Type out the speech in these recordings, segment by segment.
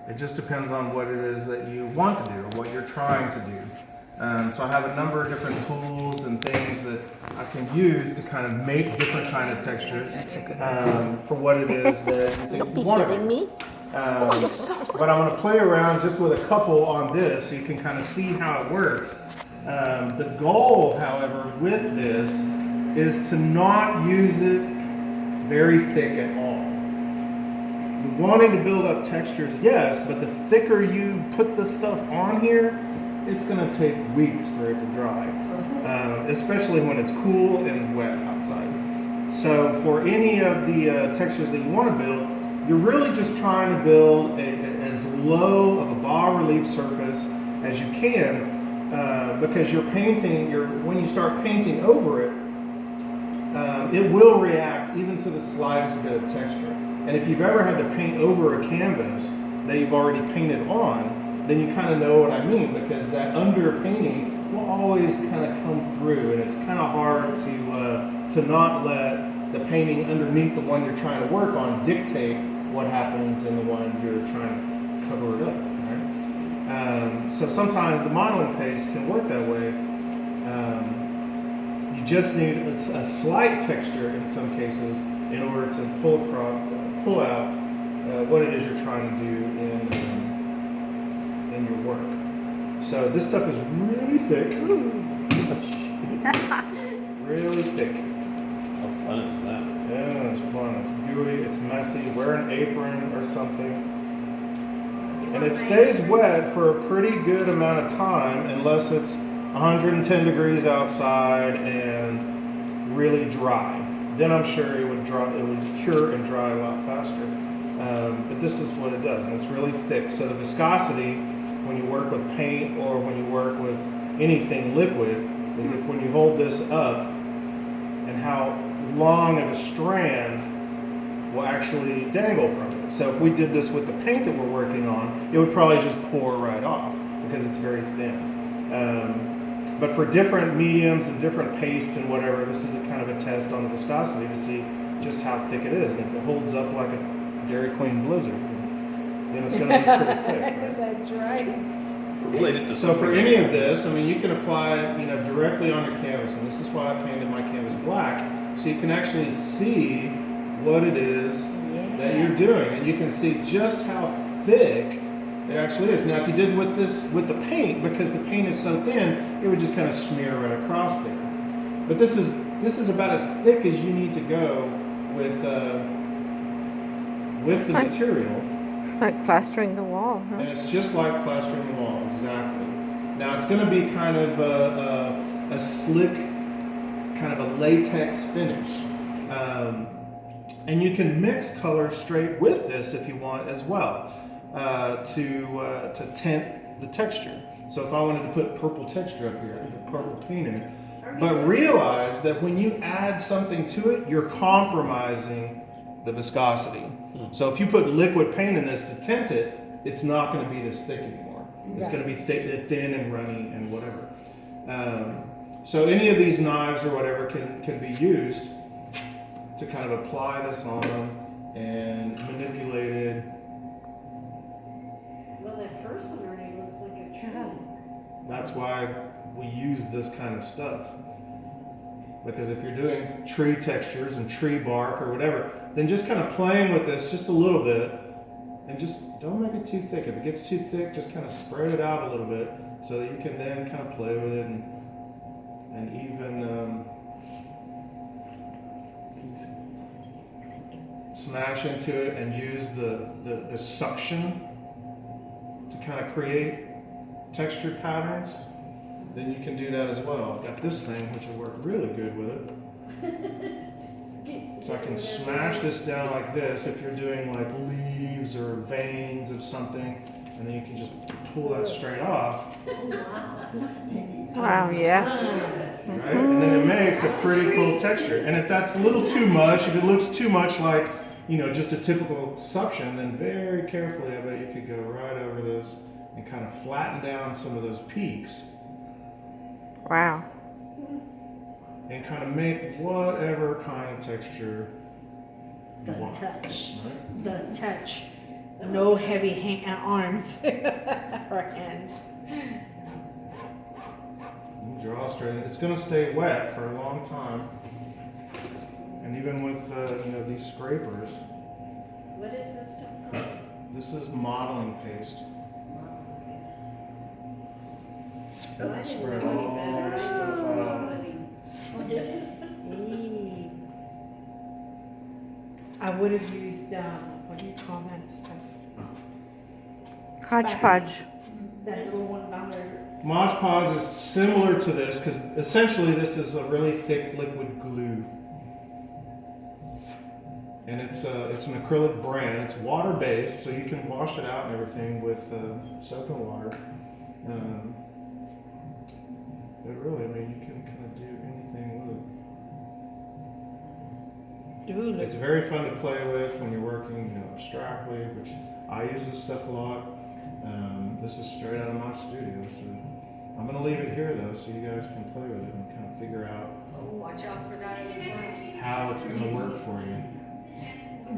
It just depends on what it is that you want to do or what you're trying to do. So I have a number of different tools and things that I can use to kind of make different kind of textures for what it is that you think you want to do. Me? But I'm going to play around just with a couple on this so you can kind of see how it works. The goal, however, with this is to not use it very thick at all. Wanting to build up textures, yes, but the thicker you put the stuff on here, it's going to take weeks for it to dry, especially when it's cool and wet outside. So for any of the textures that you want to build, you're really just trying to build as low of a bas-relief surface as you can, because you're painting, when you start painting over it, it will react even to the slightest bit of texture. And if you've ever had to paint over a canvas that you've already painted on, then you kind of know what I mean, because that underpainting will always kind of come through, and it's kind of hard to not let the painting underneath the one you're trying to work on dictate what happens in the one you're trying to cover it up. Right? So sometimes the modeling paste can work that way. You just need a slight texture in some cases in order to pull out what it is you're trying to do in your work. So this stuff is really thick. Really thick. How fun is that? Yeah, it's fun. It's gooey, it's messy. Wear an apron or something. And it stays wet for a pretty good amount of time unless it's 110 degrees outside and really dry. Then I'm sure it would cure and dry a lot faster. But this is what it does, and it's really thick. So the viscosity, when you work with paint or when you work with anything liquid, is that when you hold this up, and how long of a strand will actually dangle from it. So if we did this with the paint that we're working on, it would probably just pour right off because it's very thin. But for different mediums and different pastes and whatever, this is a kind of a test on the viscosity to see just how thick it is. And if it holds up like a Dairy Queen Blizzard, then it's going to be pretty thick. Right? That's right. Related to So for any of this, I mean, you can apply it, directly on your canvas. And this is why I painted my canvas black, so you can actually see what it is that you're doing. And you can see just how thick it actually is. Now, if you did with the paint, because the paint is so thin, it would just kind of smear right across there. But this is about as thick as you need to go with the material. It's like plastering the wall, huh? And it's just like plastering the wall, exactly. Now it's going to be kind of a slick, kind of a latex finish. And you can mix colors straight with this if you want as well. To tint the texture. So if I wanted to put purple texture up here, I could put purple paint in it. But realize that when you add something to it, you're compromising the viscosity. So if you put liquid paint in this to tint it, it's not going to be this thick anymore. It's going to be thin and runny and whatever. So any of these knives or whatever can be used to kind of apply this on and manipulate it. Well, that first one already looks like a tree. That's why we use this kind of stuff. Because if you're doing tree textures and tree bark or whatever, then just kind of playing with this just a little bit, and just don't make it too thick. If it gets too thick, just kind of spread it out a little bit so that you can then kind of play with it and even smash into it and use the suction to kind of create textured patterns. Then you can do that as well. I've got this thing which will work really good with it. So I can smash this down like this if you're doing like leaves or veins of something, and then you can just pull that straight off. Wow, yes. Right? And then it makes a pretty cool texture. And if that's a little too much, if it looks too much like, just a typical suction, then very carefully I bet you could go right over this and kind of flatten down some of those peaks. Wow. And kind of make whatever kind of texture you The want. touch. Right? The touch. No heavy arms or hands. You draw straight. It's going to stay wet for a long time. And even with these scrapers, What is this stuff called? this is modeling paste. Oh, I didn't Spread know any all better. this stuff out. I would have used, what do you call that stuff? Hodgepodge. That little one down there. Mod Podge is similar to this because essentially this is a really thick liquid glue. And it's an acrylic brand. It's water based, so you can wash it out and everything with soap and water. But really, I mean, you can kind of do anything with it. Ooh, It's very fun to play with when you're working abstractly, which I use this stuff a lot. This is straight out of my studio, so I'm going to leave it here though, so you guys can play with it and kind of figure out Oh, watch out for that in the front. how it's going to work for you.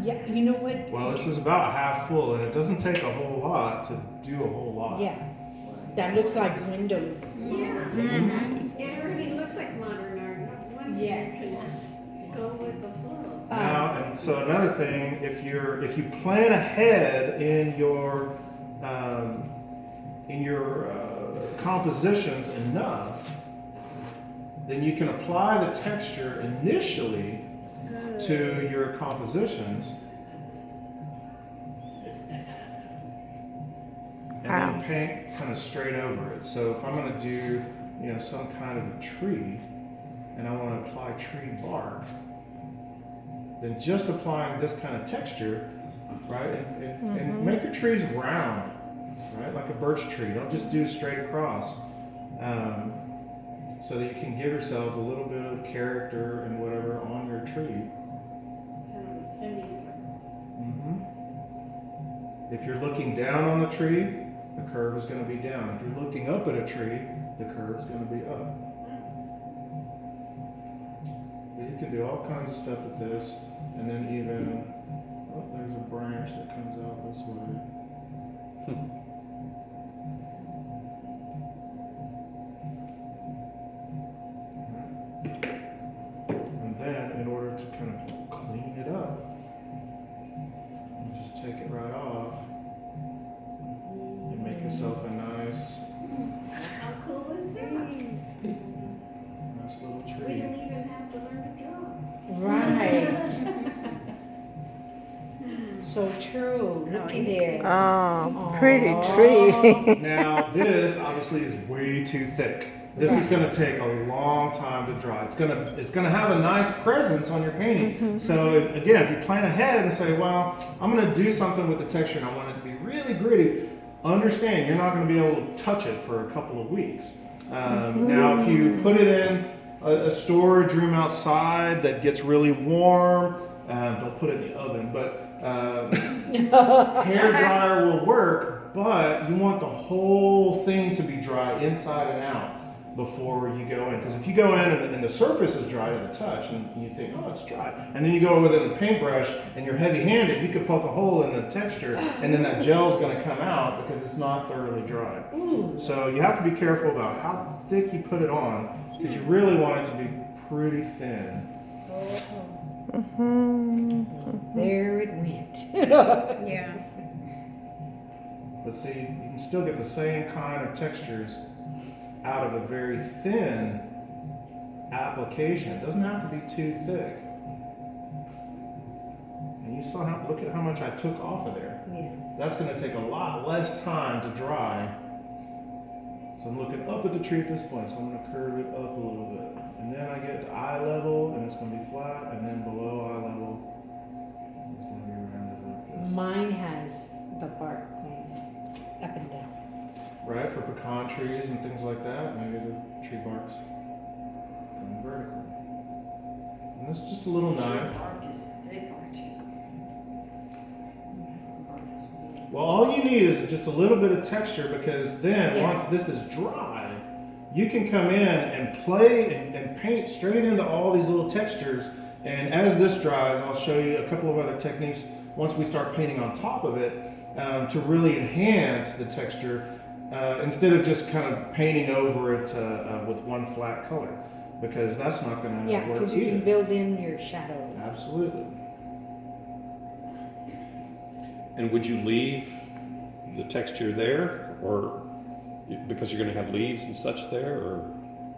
yeah, you know what? Well, this is about half full, and it doesn't take a whole lot to do a whole lot. Yeah, that looks like windows. Yeah. It already looks like modern art. No wonder you Yes. can go with the flow. Now, and so another thing, if you plan ahead in your compositions enough, then you can apply the texture initially to your compositions, and Wow. then paint kind of straight over it. So if I'm going to do some kind of a tree, and I want to apply tree bark, then just applying this kind of texture, right, and make your trees round, right, like a birch tree. Don't just do straight across, so that you can give yourself a little bit of character and whatever on your tree. Kind of a semicircle. If you're looking down on the tree, the curve is going to be down. If you're looking up at a tree, the curve is going to be up. But you can do all kinds of stuff with this, and then even, oh, there's a branch that comes out this way. And then, in order to kind of clean it up, you just take it right off and make yourself a nice How cool is that? little We tree. didn't even have to learn to draw. Right. So true. Look at it. Oh, pretty Aw. tree. Now, this obviously is way too thick. This is going to take a long time to dry. It's going to have a nice presence on your painting. So again, if you plan ahead and say, well, I'm going to do something with the texture and I want it to be really gritty, understand you're not going to be able to touch it for a couple of weeks. Now, if you put it in a storage room outside that gets really warm, don't put it in the oven, but hair dryer will work, but you want the whole thing to be dry inside and out before you go in. Because if you go in and the surface is dry to the touch and you think, oh, it's dry, and then you go with it in a paintbrush and you're heavy-handed, you could poke a hole in the texture and then that gel's going to come out because it's not thoroughly dry. So you have to be careful about how thick you put it on because you really want it to be pretty thin. There it went. Yeah. But see, you can still get the same kind of textures out of a very thin application. It doesn't have to be too thick. And you saw look at how much I took off of there. Yeah. That's going to take a lot less time to dry. So I'm looking up at the tree at this point, so I'm going to curve it up a little bit. And then I get to eye level, and it's going to be flat, and then below eye level, it's going to be rounded like this. Mine has the bark going up and down. Right, for pecan trees and things like that, maybe the tree barks going vertically. And it's just a little knife. Bark is thick, aren't you? Well, all you need is just a little bit of texture because then Yeah. once this is dry, you can come in and play and paint straight into all these little textures. And as this dries, I'll show you a couple of other techniques once we start painting on top of it. to really enhance the texture instead of just kind of painting over it with one flat color, because that's not going to Yeah, work because you can either. build in your shadow. Absolutely. And would you leave the texture there, or because you're going to have leaves and such there,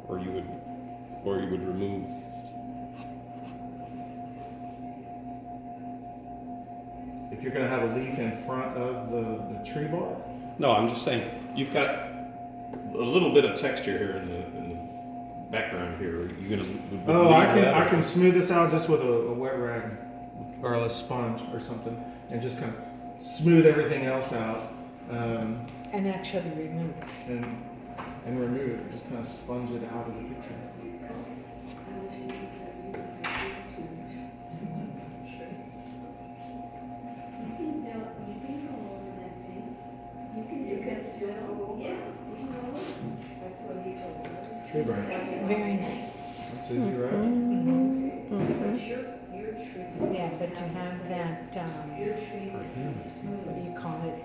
or you would remove? If you're going to have a leaf in front of the tree bark, No, I'm just saying you've got a little bit of texture here in the background here. Are you going to? oh, I can smooth this out just with a wet rag or a sponge or something, and just kind of smooth everything else out, And actually remove it. and remove it. Just kind of sponge it out of the picture. Tree bark. Very nice. That's easy, right? Yeah, but to have that, what do you call it?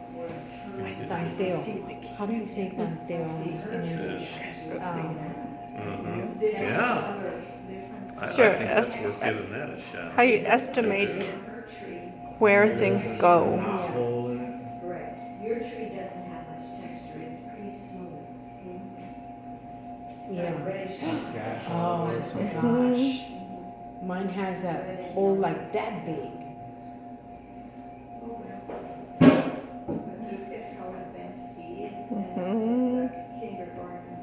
Tanteo. How do you say tanteo in English? Yeah. Sure, I think that's worth giving that a shot. How you estimate where things go. Hole in it. Correct. Your tree doesn't have much texture, it's pretty smooth. Yeah. Reddish. Gash Oh on it or my something. gosh. Mine has a hole like that big. Look at how advanced he is, and just a kindergarten.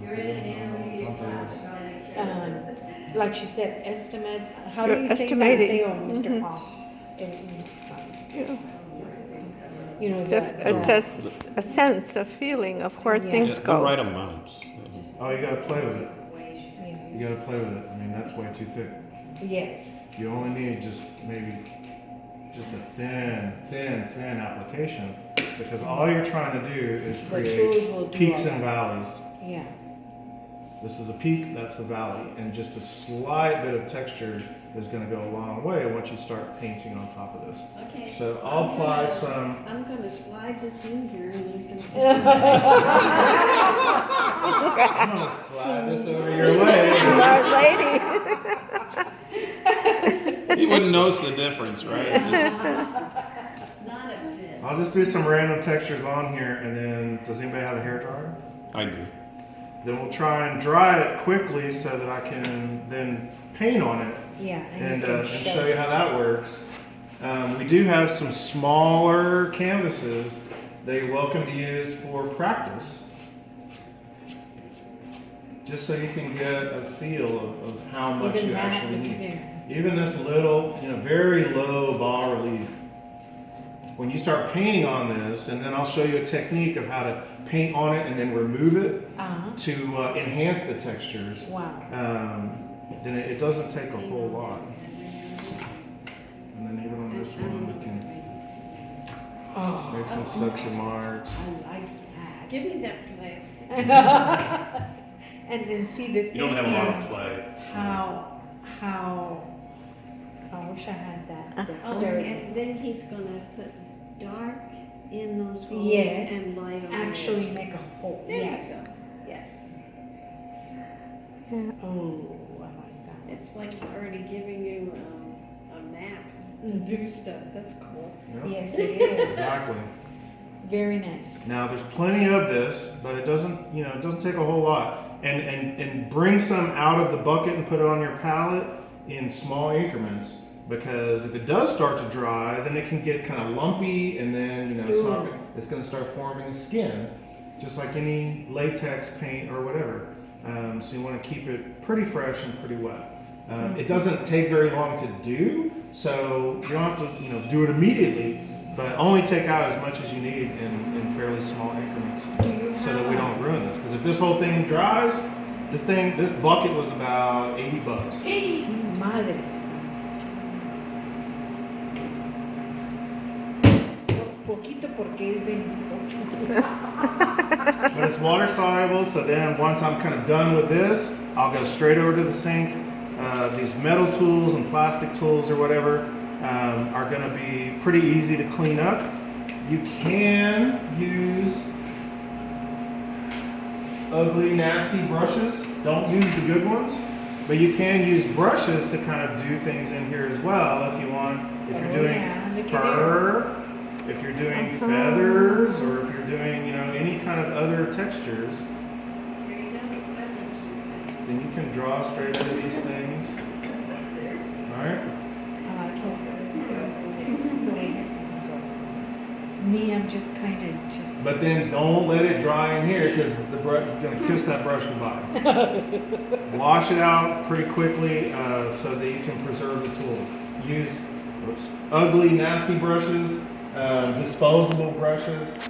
You're in an intermediate class. Like she said, estimate. How do You're you say estimating. tanteo, Mr. Paul? You know, It says a sense, a feeling of where Yeah. things The go. right amounts. Oh, you gotta play with it. Yeah. You gotta play with it. I mean, that's way too thick. Yes. You only need just maybe just a thin application, because all you're trying to do is The tools create will do peaks all and valleys. Yeah. This is a peak, that's the valley, and just a slight bit of texture is going to go a long way once you start painting on top of this. Okay. So I'll apply some. I'm gonna slide this in here and you can. I'm going to slide this over your way. Smart lady. You wouldn't notice the difference, right? Not a bit. I'll just do some random textures on here, and then does anybody have a hairdryer? I do. Then we'll try and dry it quickly so that I can then paint on it Yeah. and you can show you how that works. We do have some smaller canvases that you're welcome to use for practice, just so you can get a feel of how much Even you that, actually look need. there. Even this little, very low bas relief. When you start painting on this, and then I'll show you a technique of how to paint on it and then remove it Uh-huh. to enhance the textures, Wow. then it doesn't take a whole lot. And then even on this one, we can Oh. make some suction marks. I like that. Give me that plastic. And then see the thing You don't have a lot is of play. how I wish I had that Oh, dexterity. and then he's gonna put dark in those holes Yes. and light on Actually the make a hole. There you Yes. go. Yes. Yeah. Oh, I like that. It's like already giving you a map to do stuff. That's cool. Yep, Yes, it is. exactly. Very nice. Now there's plenty of this, but it doesn't take a whole lot. And bring some out of the bucket and put it on your palette in small increments, because if it does start to dry, then it can get kind of lumpy, and then it's going to start forming a skin, just like any latex paint or whatever. So you want to keep it pretty fresh and pretty wet. It doesn't take very long to do, so you don't have to do it immediately, but only take out as much as you need in fairly small increments, so that we don't ruin this. Because if this whole thing dries, this bucket was about $80. Madres. Poquito porque es bendito. But it's water soluble, so then once I'm kind of done with this, I'll go straight over to the sink. These metal tools and plastic tools or whatever, are going to be pretty easy to clean up. You can use ugly, nasty brushes. Don't use the good ones, but you can use brushes to kind of do things in here as well if you want. If you're doing yeah, look at fur, if you're doing feathers, or if you're doing, you know, any kind of other textures, There you go, the feathers, she said. then you can draw straight into these things. All right. I like the way this one goes. Me, I'm just kind of just. But then don't let it dry in here because you're gonna kiss that brush goodbye. Wash it out pretty quickly so that you can preserve the tools. Use ugly, nasty brushes, disposable brushes.